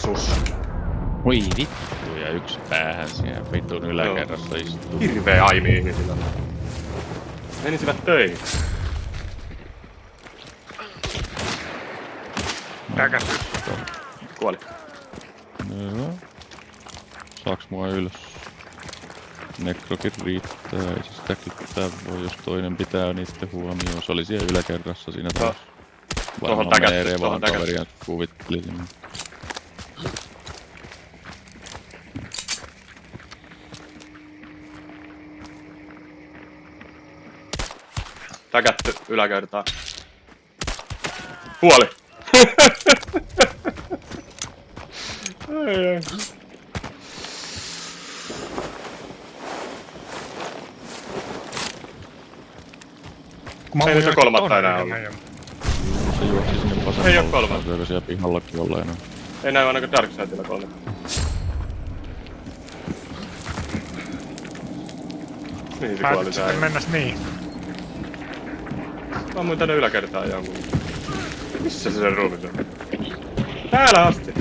Jeesus! Oi vittu, ja yksi päähän siellä vitun yläkerrassa istuu. Hirveä aimi ihmisillä. Menisivät töihin. Täkäsy. Kuoli. Joo. Saaks mua ylös? Nekrokin riittää, ei se sitä kitää voi, jos toinen pitää niitten huomioon. Se oli siellä yläkerrassa siinä taas. Tohon Varmaan täkätty, Meere tohon vaan täkätty. kaveria kuvitteli sinne. Täkätty yläkertaan. Kuoli! Ai ai. Ei nyt ole kolmatta enää ollut. Se juoksi sinne vasemmalle. Ei oo kolmatta. Se on siellä pihallakin olla enää. Ei näy ainakaan Darksidella 3. Mihin se kuoli Päätit sitten tää? mennäs niin. Mä ammuin tänne yläkertaan jonkun. Missä se sen ruumis on? Täällä asti!